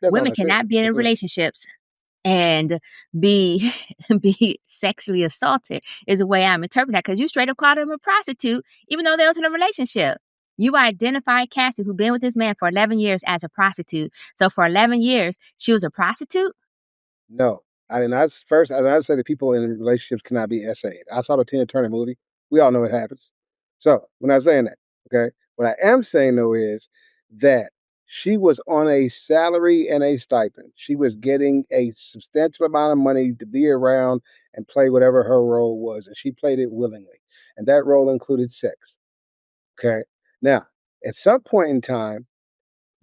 That's not what Women I said. cannot be in Go ahead. relationships and be be sexually assaulted is the way I'm interpreting that because you straight up called him a prostitute, even though they was in a relationship. You identified Cassie, who been with this man for 11 years, as a prostitute. So for 11 years, she was a prostitute? No, I did not. First, I did not say that people in relationships cannot be SA'd. I saw the Tina Turner movie. We all know what happens. So we're not saying that. Okay. What I am saying though is that she was on a salary and a stipend. She was getting a substantial amount of money to be around and play whatever her role was, and she played it willingly. And that role included sex. Okay. Now, at some point in time,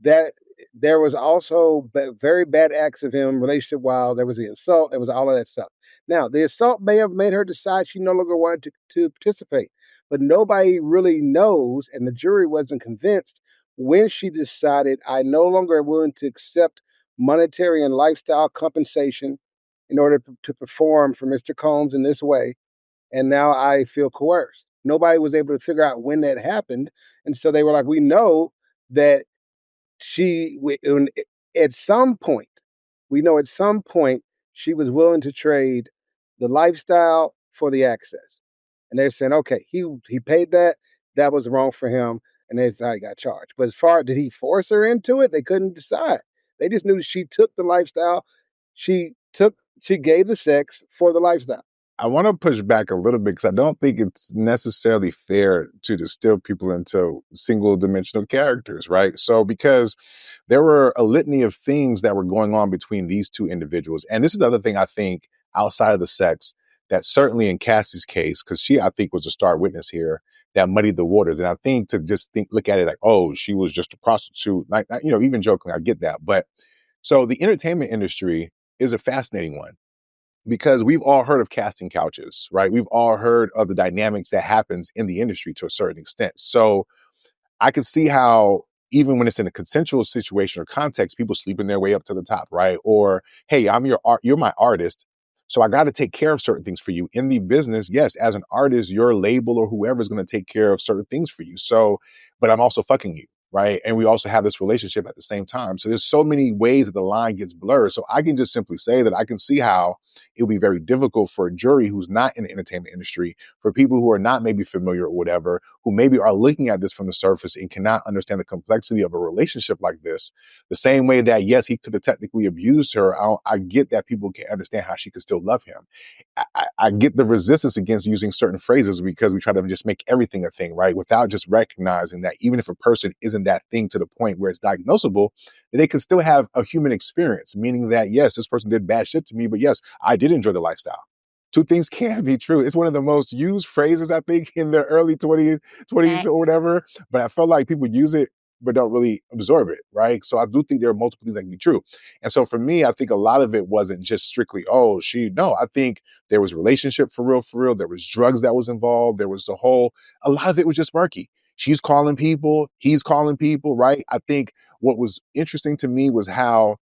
that there was also very bad acts of him relationship while there was the assault, there was all of that stuff. Now, the assault may have made her decide she no longer wanted to participate, but nobody really knows, and the jury wasn't convinced when she decided, I no longer am willing to accept monetary and lifestyle compensation in order to perform for Mr. Combs in this way, and now I feel coerced. Nobody was able to figure out when that happened, and so they were like, we know that at some point, we know at some point she was willing to trade the lifestyle for the access. And they're saying, okay, he paid that. That was wrong for him, and that's how he got charged. But as far did he force her into it? They couldn't decide. They just knew she took the lifestyle. She gave the sex for the lifestyle. I want to push back a little bit because I don't think it's necessarily fair to distill people into single dimensional characters, right? So, because there were a litany of things that were going on between these two individuals. And this is the other thing I think outside of the sex that certainly in Cassie's case, because she, I think, was a star witness here that muddied the waters. And I think to just look at it like, oh, she was just a prostitute, like, even jokingly, I get that. But so the entertainment industry is a fascinating one because we've all heard of casting couches, right? We've all heard of the dynamics that happens in the industry to a certain extent. So I can see how even when it's in a consensual situation or context, people sleeping their way up to the top, right? Or, hey, you're my artist, so I got to take care of certain things for you. In the business, yes, as an artist, your label or whoever is going to take care of certain things for you. So, but I'm also fucking you, right? And we also have this relationship at the same time. So there's so many ways that the line gets blurred. So I can just simply say that I can see how it would be very difficult for a jury who's not in the entertainment industry, for people who are not maybe familiar or whatever, who maybe are looking at this from the surface and cannot understand the complexity of a relationship like this. The same way that, yes, he could have technically abused her. I get that people can't understand how she could still love him. I get the resistance against using certain phrases because we try to just make everything a thing, right? Without just recognizing that even if a person isn't that thing to the point where it's diagnosable, they can still have a human experience, meaning that, yes, this person did bad shit to me, but yes, I did enjoy the lifestyle. Two things can be true. It's one of the most used phrases, I think, in the early 20s or Facts. whatever, but I felt like people use it but don't really absorb it, right? So I do think there are multiple things that can be true. And so for me, I think a lot of it wasn't just strictly, oh, no, I think there was relationship for real. There was drugs that was involved. There was a lot of it was just murky. She's calling people, he's calling people, right? I think what was interesting to me was how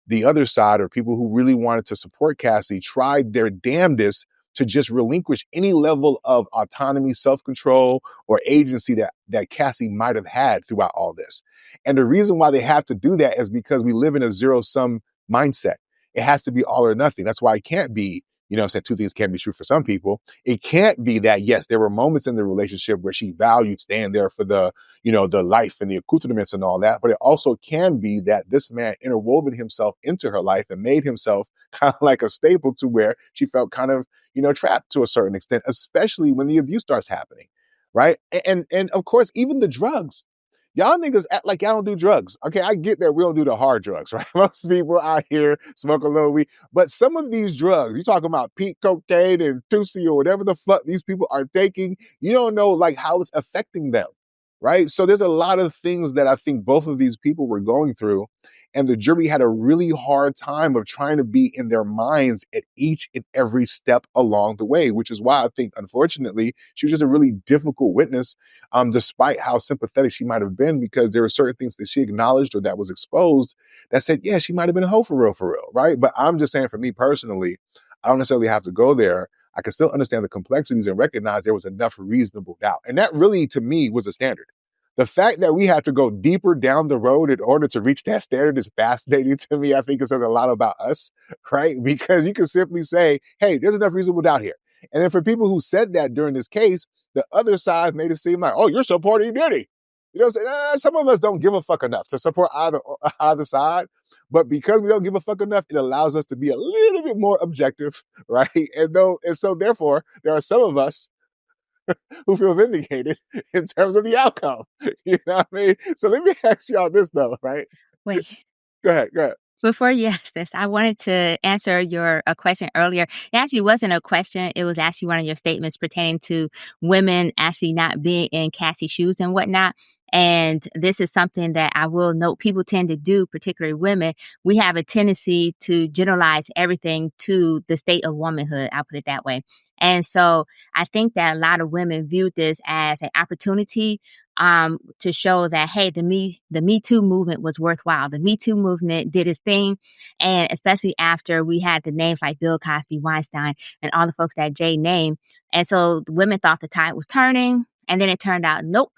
the other side, or people who really wanted to support Cassie, tried their damnedest to just relinquish any level of autonomy, self-control, or agency that Cassie might have had throughout all this. And the reason why they have to do that is because we live in a zero-sum mindset. It has to be all or nothing. That's why it can't be, I'm saying two things can't be true for some people. It can't be that, yes, there were moments in the relationship where she valued staying there for the life and the accoutrements and all that. But it also can be that this man interwoven himself into her life and made himself kind of like a staple to where she felt kind of, trapped to a certain extent, especially when the abuse starts happening. Right. And of course, even the drugs. Y'all niggas act like y'all don't do drugs. Okay, I get that we don't do the hard drugs, right? Most people out here smoke a little weed. But some of these drugs, you talking about peak cocaine and Tusi or whatever the fuck these people are taking, you don't know like how it's affecting them, right? So there's a lot of things that I think both of these people were going through. And the jury had a really hard time of trying to be in their minds at each and every step along the way, which is why I think, unfortunately, she was just a really difficult witness, despite how sympathetic she might have been, because there were certain things that she acknowledged or that was exposed that said, yeah, she might have been a hoe for real, right? But I'm just saying, for me personally, I don't necessarily have to go there. I can still understand the complexities and recognize there was enough reasonable doubt. And that really, to me, was a standard. The fact that we have to go deeper down the road in order to reach that standard is fascinating to me. I think it says a lot about us, right? Because you can simply say, hey, there's enough reasonable doubt here. And then for people who said that during this case, the other side made it seem like, oh, you're supporting Diddy. You know what I'm saying? Some of us don't give a fuck enough to support either side. But because we don't give a fuck enough, it allows us to be a little bit more objective, right? And so therefore, there are some of us who feel vindicated in terms of the outcome. You know what I mean? So let me ask y'all this though, right? Wait. Go ahead. Before you ask this, I wanted to answer a question earlier. It actually wasn't a question. It was actually one of your statements pertaining to women actually not being in Cassie's shoes and whatnot. And this is something that I will note people tend to do, particularly women. We have a tendency to generalize everything to the state of womanhood. I'll put it that way. And so I think that a lot of women viewed this as an opportunity to show that, hey, the Me Too movement was worthwhile. The Me Too movement did its thing. And especially after we had the names like Bill Cosby, Weinstein, and all the folks that Jay named. And so the women thought the tide was turning. And then it turned out, nope.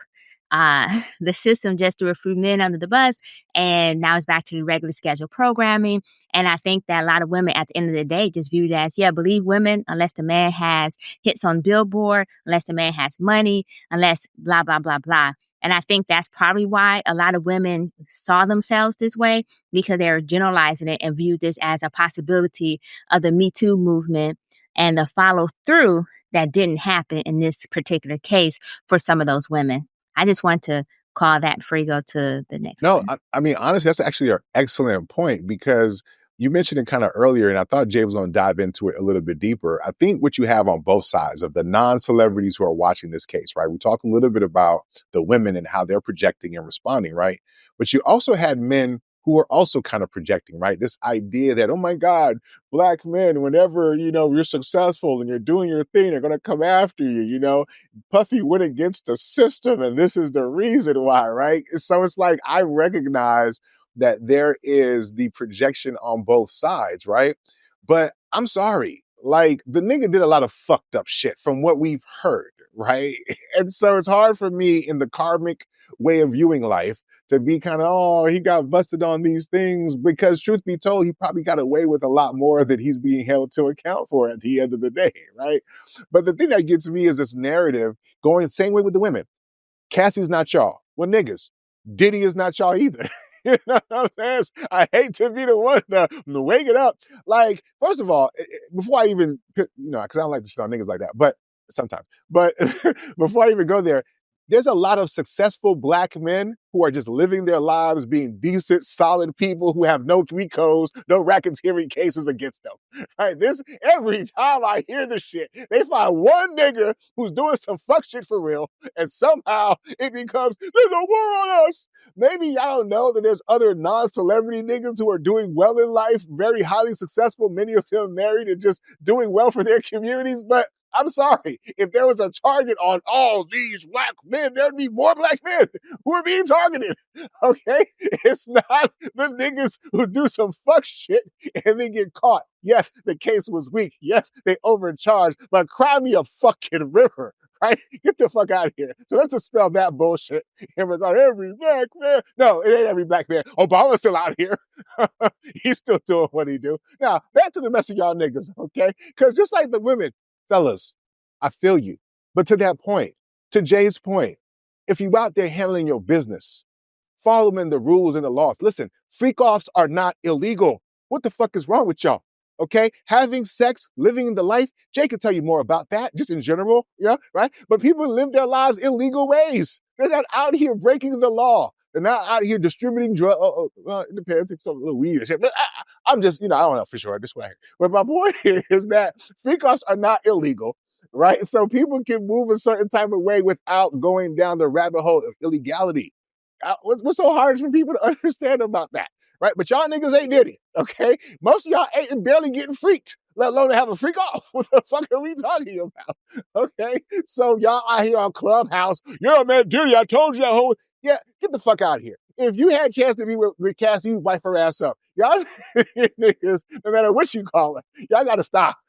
The system just threw a few men under the bus, and now it's back to the regular scheduled programming. And I think that a lot of women at the end of the day just viewed it as, yeah, believe women unless the man has hits on Billboard, unless the man has money, unless blah, blah, blah, blah. And I think that's probably why a lot of women saw themselves this way, because they were generalizing it and viewed this as a possibility of the Me Too movement and the follow through that didn't happen in this particular case for some of those women. I just want to call that before you go to the next No, one. I mean, honestly, that's actually an excellent point because you mentioned it kind of earlier, and I thought Jay was going to dive into it a little bit deeper. I think what you have on both sides of the non-celebrities who are watching this case, right? We talked a little bit about the women and how they're projecting and responding, right? But you also had men who are also kind of projecting, right? This idea that, oh my God, Black men, whenever, you're successful and you're doing your thing, they're going to come after you. Puffy went against the system and this is the reason why, right? So it's like I recognize that there is the projection on both sides, right? But I'm sorry, like the nigga did a lot of fucked up shit from what we've heard, right? And so it's hard for me in the karmic way of viewing life to be kind of, oh, he got busted on these things, because truth be told, he probably got away with a lot more that he's being held to account for at the end of the day, right? But the thing that gets me is this narrative going the same way with the women. Cassie's not y'all. Well, niggas, Diddy is not y'all either. You know what I'm saying? I hate to be the one to wake it up. Like, first of all, before I even, because I don't like to shit on niggas like that, but sometimes. But before I even go there, there's a lot of successful Black men who are just living their lives being decent, solid people who have no RICOs, no racketeering cases against them. Right? Every time I hear this shit, they find one nigga who's doing some fuck shit for real, and somehow it becomes, there's a war on us. Maybe y'all don't know that there's other non-celebrity niggas who are doing well in life, very highly successful, many of them married and just doing well for their communities, but I'm sorry, if there was a target on all these Black men, there'd be more Black men who are being targeted, okay? It's not the niggas who do some fuck shit and then get caught. Yes, the case was weak. Yes, they overcharged, but cry me a fucking river, right? Get the fuck out of here. So let's dispel that bullshit in regard to every Black man. No, it ain't every Black man. Obama's still out here. He's still doing what he do. Now, back to the mess of y'all niggas, okay? Because just like the women, fellas, I feel you. But to that point, to Jay's point, if you out there handling your business, following the rules and the laws. Listen, freak-offs are not illegal. What the fuck is wrong with y'all? Okay? Having sex, living the life, Jay can tell you more about that, just in general, yeah, right? But people live their lives illegal ways. They're not out here breaking the law. They're not out here distributing drugs. Well, it depends if some little weed or shit. But I'm just, I don't know for sure. This way. But my point is that freak-offs are not illegal, right? So people can move a certain type of way without going down the rabbit hole of illegality. What's so hard for people to understand about that, right? But y'all niggas ain't Diddy, okay? Most of y'all ain't barely getting freaked, let alone to have a freak off. What the fuck are we talking about, okay? So y'all out here on Clubhouse, yeah, man, Diddy, I told you that whole, yeah, get the fuck out of here. If you had a chance to be with Cassie, you'd wipe her ass up. Y'all niggas, no matter what you call it, y'all gotta stop.